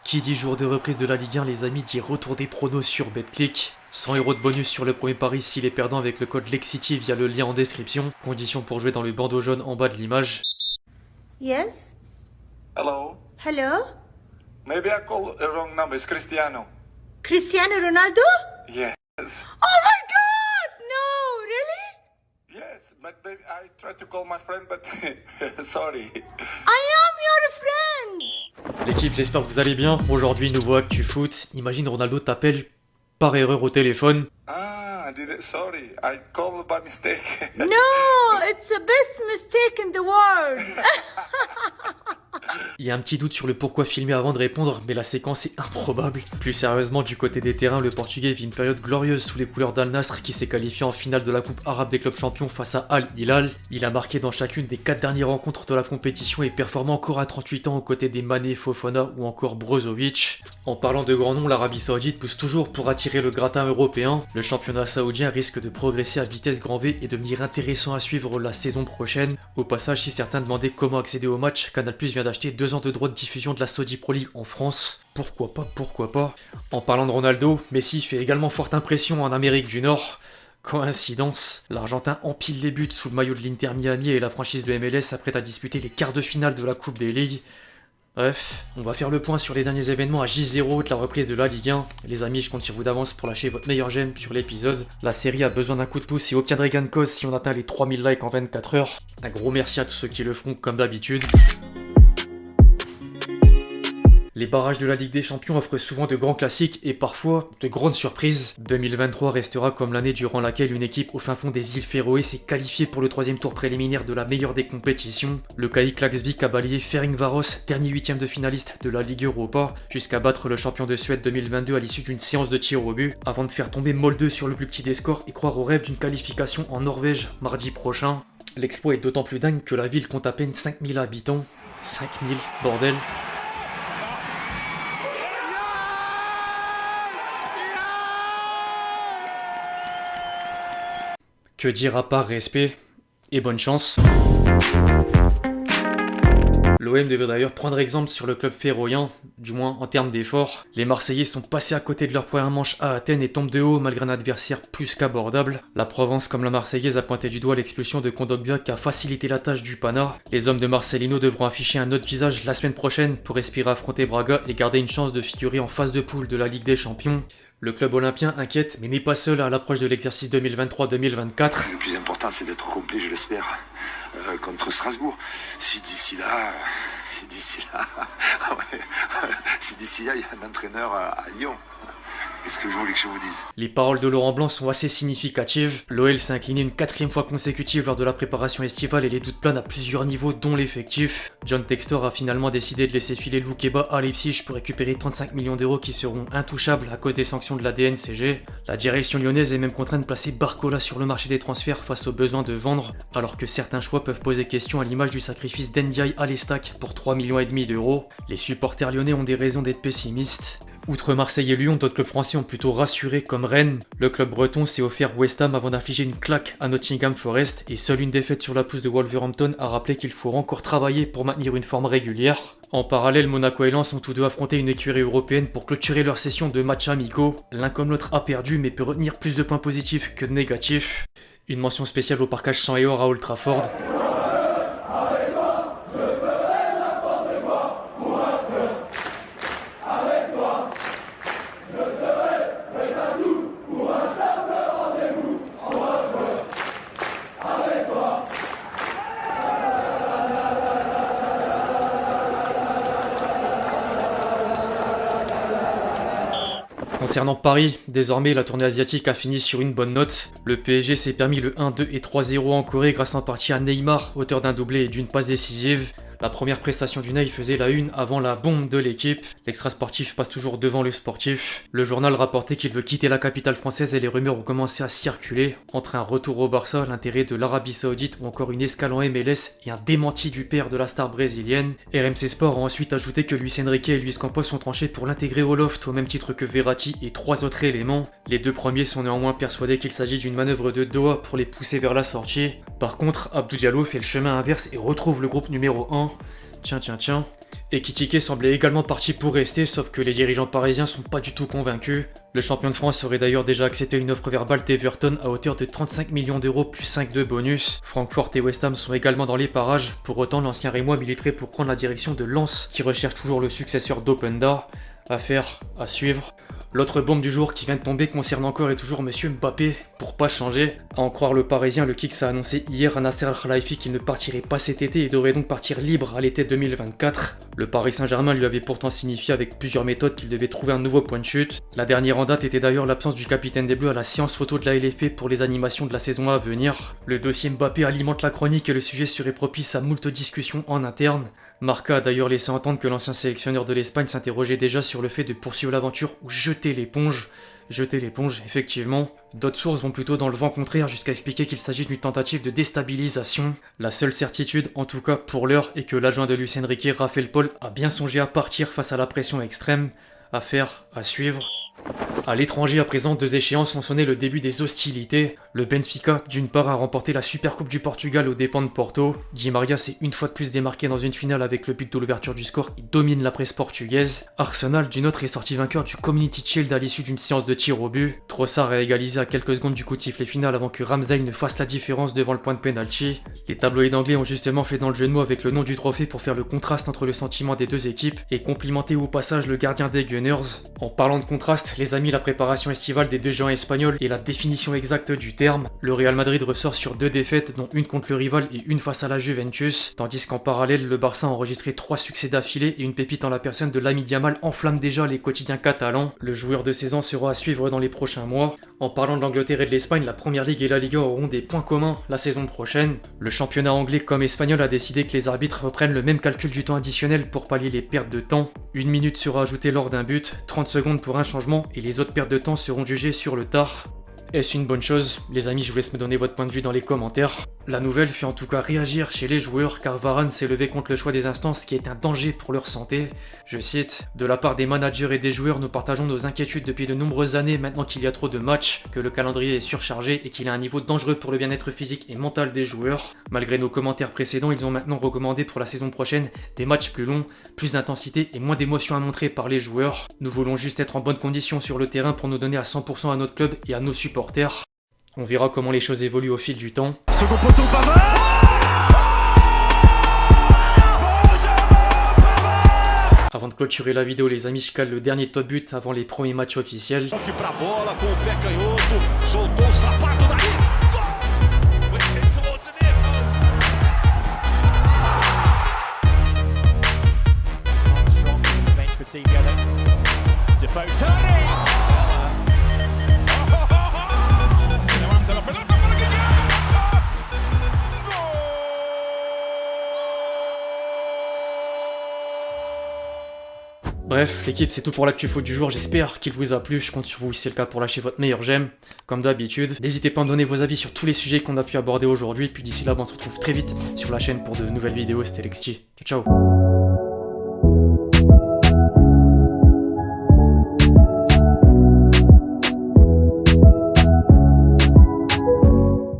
Qui dit jour de reprise de la Ligue 1, les amis, dit retour des pronos sur BetClick. 100 € de bonus sur le premier pari s'il est perdant avec le code LEXCITY via le lien en description. Conditions pour jouer dans le bandeau jaune en bas de l'image. Yes? Hello. Hello? Maybe I call the wrong number. It's Cristiano. Cristiano Ronaldo? Yes. Oh my god! No, really? Yes, but baby, I tried to call my friend, but sorry. I am your friend! L'équipe, j'espère que vous allez bien. Aujourd'hui, nouveau Actu Foot. Imagine Ronaldo t'appelle par erreur au téléphone. Ah, sorry. I called by mistake. No, it's the best mistake in the world! Il y a un petit doute sur le pourquoi filmer avant de répondre, mais la séquence est improbable. Plus sérieusement, du côté des terrains, le Portugais vit une période glorieuse sous les couleurs d'Al Nassr qui s'est qualifié en finale de la Coupe arabe des clubs champions face à Al Hilal. Il a marqué dans chacune des 4 dernières rencontres de la compétition et performe encore à 38 ans aux côtés des Mané, Fofana ou encore Brozovic. En parlant de grands noms, l'Arabie Saoudite pousse toujours pour attirer le gratin européen. Le championnat saoudien risque de progresser à vitesse grand V et devenir intéressant à suivre la saison prochaine. Au passage, si certains demandaient comment accéder au match, Canal+ vient d'acheter 2 ans de droits de diffusion de la Saudi Pro League en France. Pourquoi pas. En parlant de Ronaldo, Messi fait également forte impression en Amérique du Nord. Coïncidence, l'Argentin empile les buts sous le maillot de l'Inter Miami et la franchise de MLS s'apprête à disputer les quarts de finale de la Coupe des Ligues. Bref, on va faire le point sur les derniers événements à J0 de la reprise de la Ligue 1. Les amis, je compte sur vous d'avance pour lâcher votre meilleur j'aime sur l'épisode. La série a besoin d'un coup de pouce et obtiendrait gain de cause si on atteint les 3000 likes en 24 heures. Un gros merci à tous ceux qui le feront comme d'habitude. Les barrages de la Ligue des Champions offrent souvent de grands classiques et parfois de grandes surprises. 2023 restera comme l'année durant laquelle une équipe au fin fond des îles Féroé s'est qualifiée pour le 3e tour préliminaire de la meilleure des compétitions. Le KAI Klaksvik a balayé Ferencváros, dernier 8e de finaliste de la Ligue Europa, jusqu'à battre le champion de Suède 2022 à l'issue d'une séance de tir au but, avant de faire tomber Molde sur le plus petit des scores et croire au rêve d'une qualification en Norvège mardi prochain. L'exploit est d'autant plus dingue que la ville compte à peine 5000 habitants. 5000, bordel. Que dire à part respect et bonne chance. L'OM devait d'ailleurs prendre exemple sur le club féroïen, du moins en termes d'efforts. Les Marseillais sont passés à côté de leur première manche à Athènes et tombent de haut malgré un adversaire plus qu'abordable. La Provence comme la Marseillaise a pointé du doigt l'expulsion de Kondogbia qui a facilité la tâche du Pana. Les hommes de Marcelino devront afficher un autre visage la semaine prochaine pour espérer affronter Braga et garder une chance de figurer en phase de poule de la Ligue des Champions. Le club olympien inquiète mais n'est pas seul à l'approche de l'exercice 2023-2024. Le plus important c'est d'être complet, je l'espère, contre Strasbourg. Si d'ici là, il y a un entraîneur à Lyon, qu'est-ce que vous voulez que je vous dise? Les paroles de Laurent Blanc sont assez significatives. L'OL s'est incliné une 4e fois consécutive lors de la préparation estivale et les doutes planent à plusieurs niveaux dont l'effectif. John Textor a finalement décidé de laisser filer Loukeba à Leipzig pour récupérer 35 millions d'euros qui seront intouchables à cause des sanctions de la DNCG. La direction lyonnaise est même contrainte de placer Barcola sur le marché des transferts face au besoin de vendre, alors que certains choix peuvent poser question à l'image du sacrifice d'Ndiaye à l'Estac pour 3,5 millions d'euros. Les supporters lyonnais ont des raisons d'être pessimistes. Outre Marseille et Lyon, d'autres clubs français ont plutôt rassuré comme Rennes. Le club breton s'est offert West Ham avant d'infliger une claque à Nottingham Forest et seule une défaite sur la pelouse de Wolverhampton a rappelé qu'il faut encore travailler pour maintenir une forme régulière. En parallèle, Monaco et Lens ont tous deux affronté une écurie européenne pour clôturer leur session de matchs amicaux. L'un comme l'autre a perdu mais peut retenir plus de points positifs que de négatifs. Une mention spéciale au parcage sang et or à Old Trafford. Concernant Paris, désormais la tournée asiatique a fini sur une bonne note. Le PSG s'est permis le 1-2 et 3-0 en Corée grâce en partie à Neymar, auteur d'un doublé et d'une passe décisive. La première prestation du Ney faisait la une avant la bombe de l'équipe. L'extra-sportif passe toujours devant le sportif. Le journal rapportait qu'il veut quitter la capitale française et les rumeurs ont commencé à circuler. Entre un retour au Barça, l'intérêt de l'Arabie Saoudite ou encore une escale en MLS et un démenti du père de la star brésilienne. RMC Sport a ensuite ajouté que Luis Enrique et Luis Campos ont tranché pour l'intégrer au loft au même titre que Verratti et 3 autres éléments. Les deux premiers sont néanmoins persuadés qu'il s'agit d'une manœuvre de Doha pour les pousser vers la sortie. Par contre, Abdou Diallo fait le chemin inverse et retrouve le groupe numéro 1. Tiens. Ekitike semblait également parti pour rester, sauf que les dirigeants parisiens sont pas du tout convaincus. Le champion de France aurait d'ailleurs déjà accepté une offre verbale d'Everton à hauteur de 35 millions d'euros plus 5 de bonus. Francfort et West Ham sont également dans les parages, pour autant l'ancien Rémois militerait pour prendre la direction de Lens, qui recherche toujours le successeur d'Openda. Affaire à suivre. L'autre bombe du jour qui vient de tomber concerne encore et toujours Monsieur Mbappé, pour pas changer. À en croire le Parisien, le Kicks a annoncé hier à Nasser Al-Khelaifi qu'il ne partirait pas cet été et devrait donc partir libre à l'été 2024. Le Paris Saint-Germain lui avait pourtant signifié avec plusieurs méthodes qu'il devait trouver un nouveau point de chute. La dernière en date était d'ailleurs l'absence du capitaine des Bleus à la séance photo de la LFP pour les animations de la saison à venir. Le dossier Mbappé alimente la chronique et le sujet serait propice à moult discussions en interne. Marca a d'ailleurs laissé entendre que l'ancien sélectionneur de l'Espagne s'interrogeait déjà sur le fait de poursuivre l'aventure ou jeter l'éponge. Jeter l'éponge, effectivement. D'autres sources vont plutôt dans le vent contraire jusqu'à expliquer qu'il s'agit d'une tentative de déstabilisation. La seule certitude, en tout cas pour l'heure, est que l'adjoint de Luis Enrique, Raphaël Paul, a bien songé à partir face à la pression extrême. Affaire à suivre. À l'étranger à présent, deux échéances ont sonné le début des hostilités. Le Benfica, d'une part, a remporté la Supercoupe du Portugal aux dépens de Porto. Di Maria s'est une fois de plus démarqué dans une finale avec le but de l'ouverture du score et domine la presse portugaise. Arsenal, d'une autre, est sorti vainqueur du Community Shield à l'issue d'une séance de tir au but. Trossard a égalisé à quelques secondes du coup de sifflet final avant que Ramsdale ne fasse la différence devant le point de penalty. Les tabloïds anglais ont justement fait dans le jeu de mots avec le nom du trophée pour faire le contraste entre le sentiment des deux équipes et complimenter au passage le gardien des Gunners. En parlant de contraste, les amis, la préparation estivale des deux géants espagnols est la définition exacte du terme. Le Real Madrid ressort sur 2 défaites, dont une contre le rival et une face à la Juventus, tandis qu'en parallèle, le Barça a enregistré 3 succès d'affilée et une pépite en la personne de Lamine Yamal enflamme déjà les quotidiens catalans. Le joueur de saison sera à suivre dans les prochains mois. En parlant de l'Angleterre et de l'Espagne, la Première Ligue et la Liga auront des points communs la saison prochaine. Le championnat anglais comme espagnol a décidé que les arbitres reprennent le même calcul du temps additionnel pour pallier les pertes de temps. 1 minute sera ajoutée lors d'un but, 30 secondes pour un changement et les autres pertes de temps seront jugées sur le tard. Est-ce une bonne chose? Les amis, je vous laisse me donner votre point de vue dans les commentaires. La nouvelle fait en tout cas réagir chez les joueurs car Varane s'est levé contre le choix des instances qui est un danger pour leur santé. Je cite, « De la part des managers et des joueurs, nous partageons nos inquiétudes depuis de nombreuses années maintenant qu'il y a trop de matchs, que le calendrier est surchargé et qu'il a un niveau dangereux pour le bien-être physique et mental des joueurs. Malgré nos commentaires précédents, ils ont maintenant recommandé pour la saison prochaine des matchs plus longs, plus d'intensité et moins d'émotions à montrer par les joueurs. Nous voulons juste être en bonne condition sur le terrain pour nous donner à 100% à notre club et à nos supporters. On verra comment les choses évoluent au fil du temps. Second poteau, Pavard. Avant de clôturer la vidéo, les amis, je cale le dernier top but avant les premiers matchs officiels. Bref, l'équipe, c'est tout pour l'actu foot du jour, j'espère qu'il vous a plu, je compte sur vous si c'est le cas pour lâcher votre meilleur j'aime, comme d'habitude. N'hésitez pas à me donner vos avis sur tous les sujets qu'on a pu aborder aujourd'hui, puis d'ici là, on se retrouve très vite sur la chaîne pour de nouvelles vidéos, c'était Lexti. Ciao ciao.